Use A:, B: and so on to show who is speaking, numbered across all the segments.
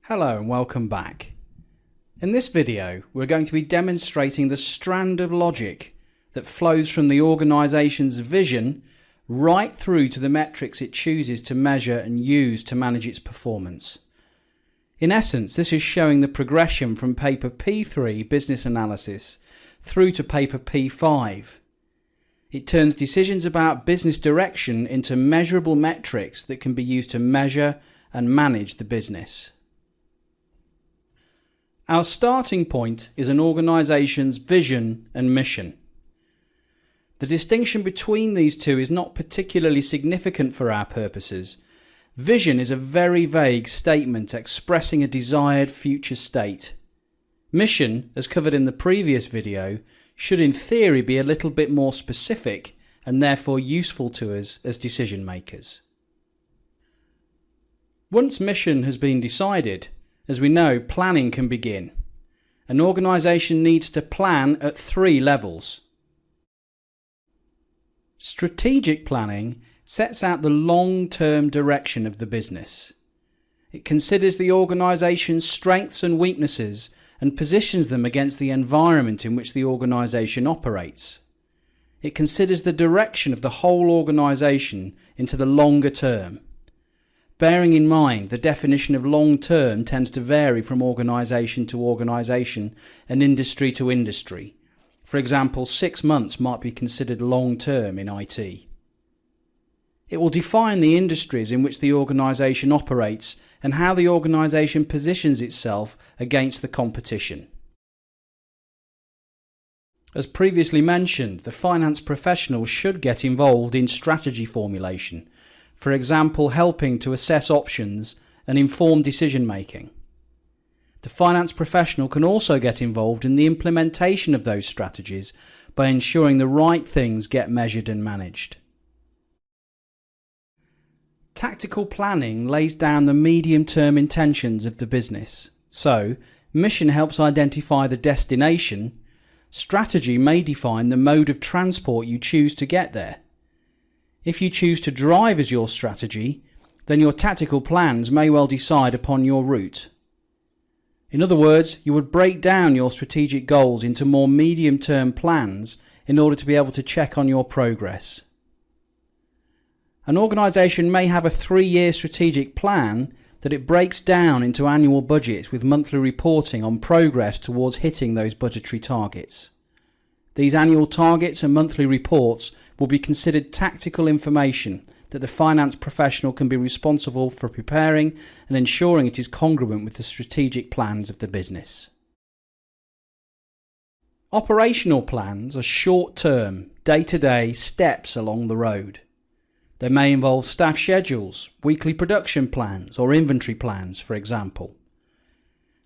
A: Hello and welcome back. In this video, we're going to be demonstrating the strand of logic that flows from the organisation's vision right through to the metrics it chooses to measure and use to manage its performance. In essence, this is showing the progression from paper P3 business analysis through to paper P5. It turns decisions about business direction into measurable metrics that can be used to measure and manage the business. Our starting point is an organisation's vision and mission. The distinction between these two is not particularly significant for our purposes. Vision is a very vague statement expressing a desired future state. Mission, as covered in the previous video, should in theory be a little bit more specific and therefore useful to us as decision makers. Once mission has been decided, as we know, planning can begin. An organisation needs to plan at 3 levels. Strategic planning sets out the long-term direction of the business. It considers the organisation's strengths and weaknesses and positions them against the environment in which the organisation operates. It considers the direction of the whole organisation into the longer term. Bearing in mind the definition of long term tends to vary from organisation to organisation and industry to industry. For example, 6 months might be considered long term in IT. It will define the industries in which the organisation operates and how the organisation positions itself against the competition. As previously mentioned, the finance professional should get involved in strategy formulation. For example, helping to assess options and inform decision making. The finance professional can also get involved in the implementation of those strategies by ensuring the right things get measured and managed. Tactical planning lays down the medium-term intentions of the business. So, mission helps identify the destination. Strategy may define the mode of transport you choose to get there. If you choose to drive as your strategy, then your tactical plans may well decide upon your route. In other words, you would break down your strategic goals into more medium-term plans in order to be able to check on your progress. An organisation may have a 3-year strategic plan that it breaks down into annual budgets with monthly reporting on progress towards hitting those budgetary targets. These annual targets and monthly reports will be considered tactical information that the finance professional can be responsible for preparing and ensuring it is congruent with the strategic plans of the business. Operational plans are short-term, day-to-day steps along the road. They may involve staff schedules, weekly production plans, or inventory plans, for example.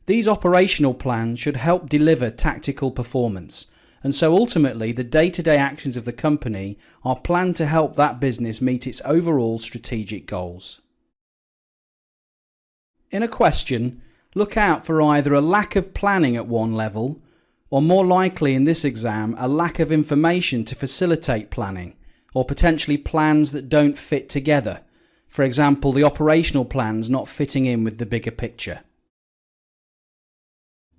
A: These operational plans should help deliver tactical performance, and so ultimately the day-to-day actions of the company are planned to help that business meet its overall strategic goals. In a question, look out for either a lack of planning at one level, or more likely in this exam, a lack of information to facilitate planning, or potentially plans that don't fit together. For example, the operational plans not fitting in with the bigger picture.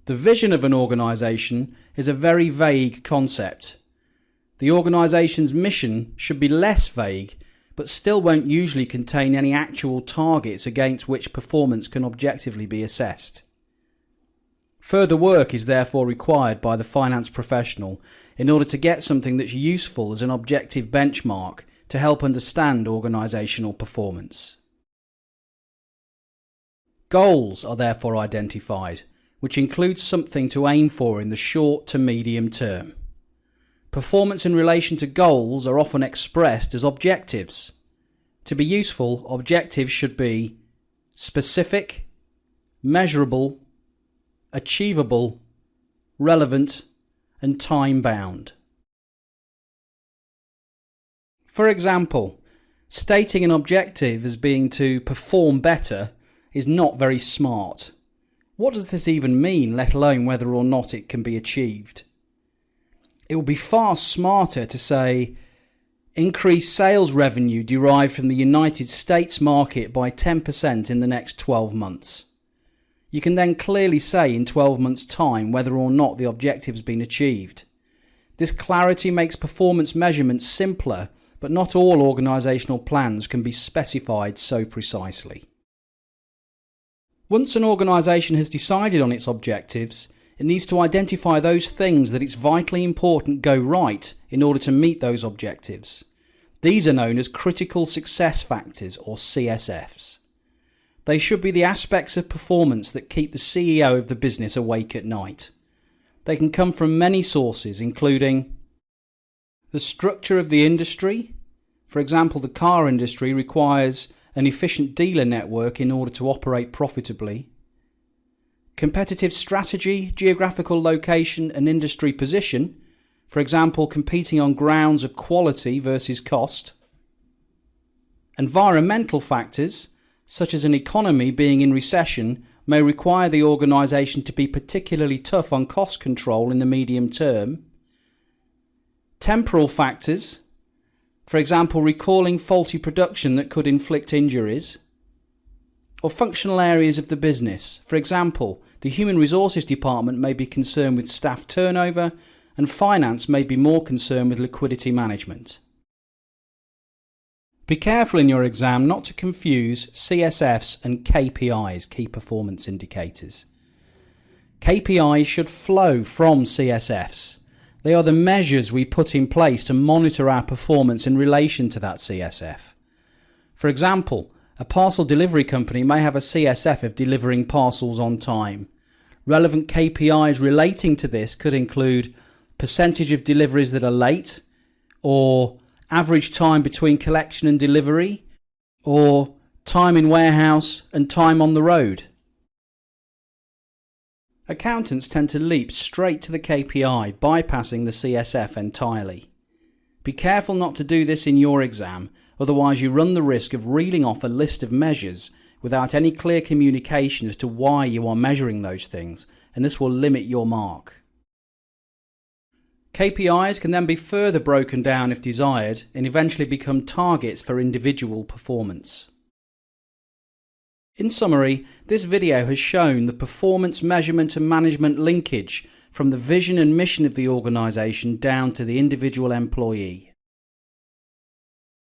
A: The vision of an organisation is a very vague concept. The organisation's mission should be less vague, but still won't usually contain any actual targets against which performance can objectively be assessed. Further work is therefore required by the finance professional in order to get something that's useful as an objective benchmark to help understand organisational performance. Goals are therefore identified, which includes something to aim for in the short to medium term. Performance in relation to goals are often expressed as objectives. To be useful, objectives should be specific, measurable, achievable, relevant, and time-bound. For example, stating an objective as being to perform better is not very smart. What does this even mean, let alone whether or not it can be achieved? It would be far smarter to say, increase sales revenue derived from the United States market by 10% in the next 12 months. You can then clearly say in 12 months' time whether or not the objective has been achieved. This clarity makes performance measurement simpler, but not all organisational plans can be specified so precisely. Once an organisation has decided on its objectives, it needs to identify those things that it's vitally important go right in order to meet those objectives. These are known as critical success factors, or CSFs. They should be the aspects of performance that keep the CEO of the business awake at night. They can come from many sources, including the structure of the industry. For example, the car industry requires an efficient dealer network in order to operate profitably. Competitive strategy, geographical location and industry position. For example, competing on grounds of quality versus cost. Environmental factors, such as an economy being in recession, may require the organisation to be particularly tough on cost control in the medium term. Temporal factors, for example, recalling faulty production that could inflict injuries. Or functional areas of the business. For example, the Human Resources Department may be concerned with staff turnover, and finance may be more concerned with liquidity management. Be careful in your exam not to confuse CSFs and KPIs, key performance indicators. KPIs should flow from CSFs. They are the measures we put in place to monitor our performance in relation to that CSF. For example, a parcel delivery company may have a CSF of delivering parcels on time. Relevant KPIs relating to this could include percentage of deliveries that are late, or average time between collection and delivery, or time in warehouse and time on the road. Accountants tend to leap straight to the KPI, bypassing the CSF entirely. Be careful not to do this in your exam, otherwise you run the risk of reeling off a list of measures without any clear communication as to why you are measuring those things, and this will limit your mark. KPIs can then be further broken down if desired and eventually become targets for individual performance. In summary, this video has shown the performance measurement and management linkage from the vision and mission of the organisation down to the individual employee.